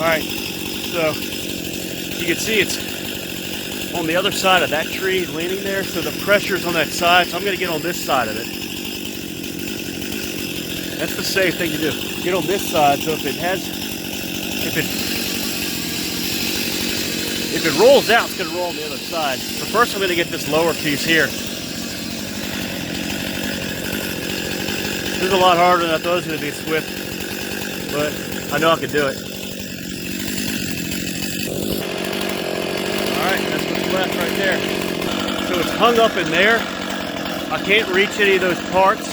Alright, so you can see it's on the other side of that tree leaning there, so the pressure's on that side, so I'm going to get on this side of it. That's the safe thing to do. Get on this side, so if it rolls out, it's going to roll on the other side. So first I'm going to get this lower piece here. This is a lot harder than I thought it was going to be, Swift, but I know I can do it. Alright, that's what's left right there. So it's hung up in there. I can't reach any of those parts.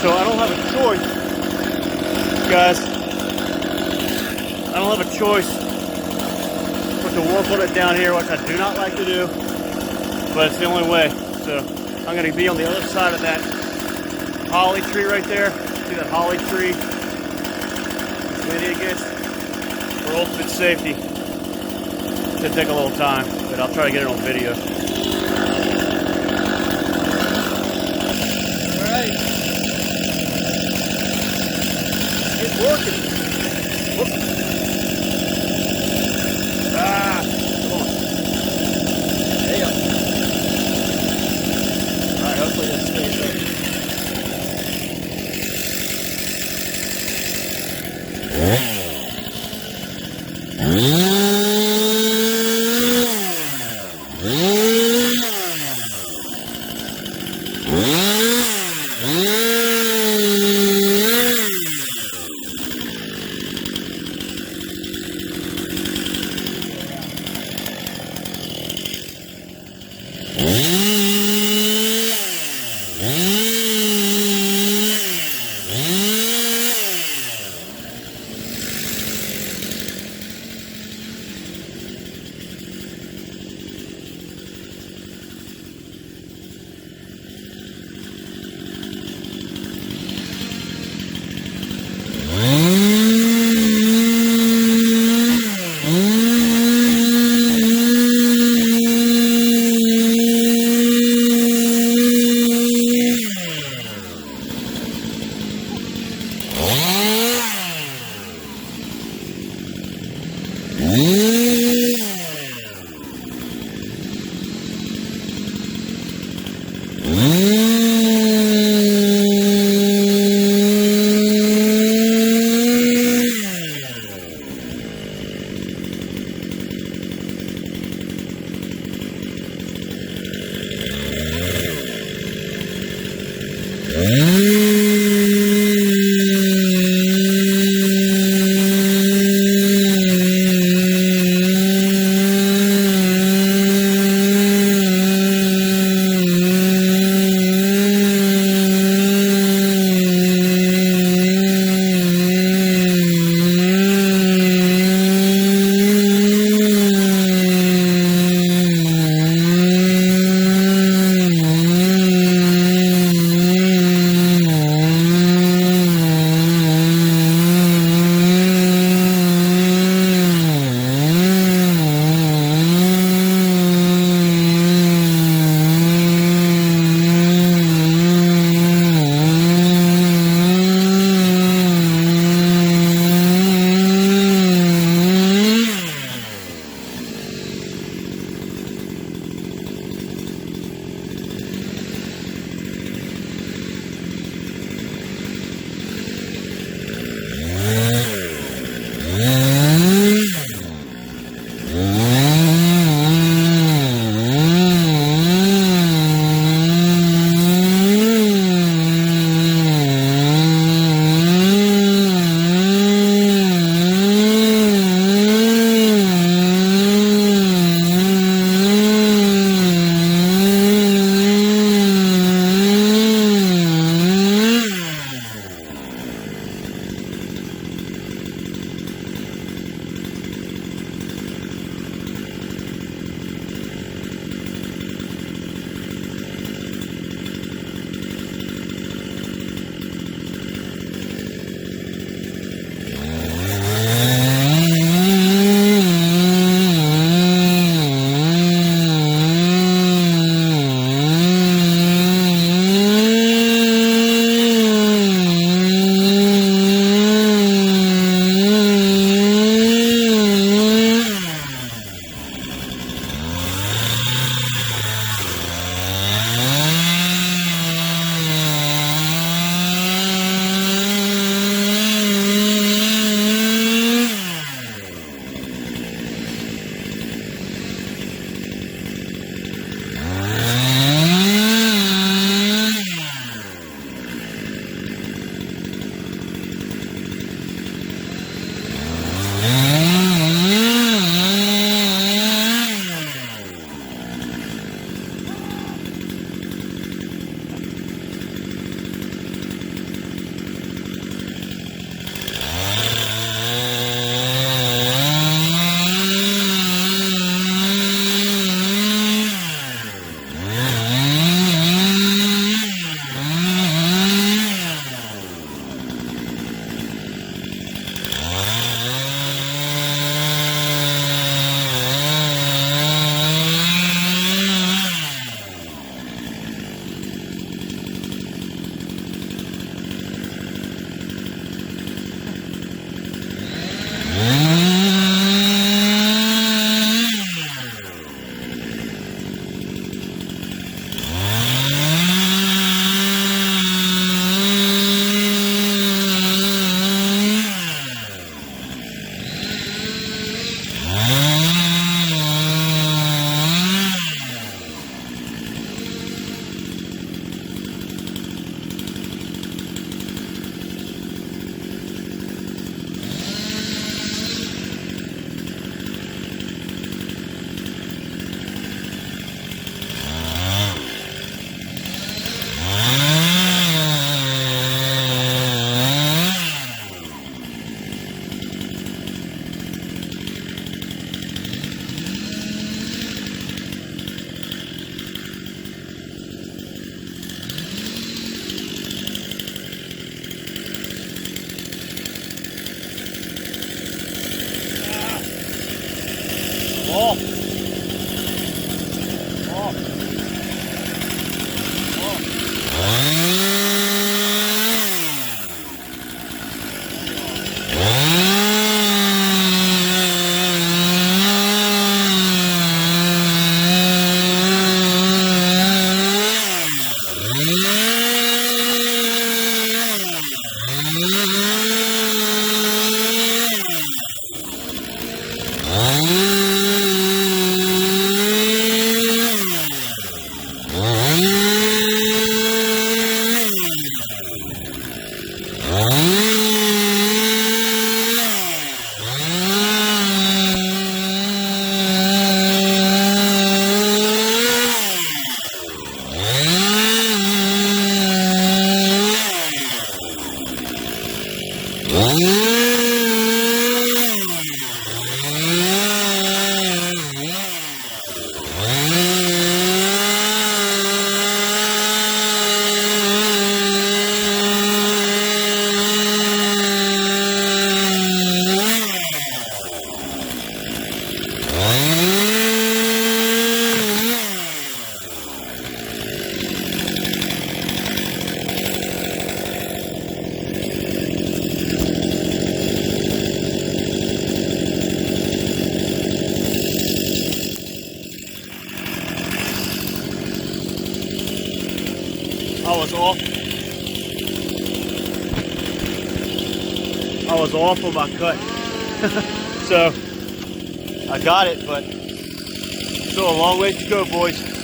So I don't have a choice, guys. I don't have a choice but to work on it down here, which I do not like to do, but it's the only way. So I'm going to be on the other side of that holly tree right there. See that holly tree? It's leaning against for ultimate safety. It's going to take a little time, but I'll try to get it on video. Alright. It's working. Whoop. Ah, come on. There you go. Alright, hopefully that stays up. was off. I was off on my cut. So I got it, but still a long way to go, boys.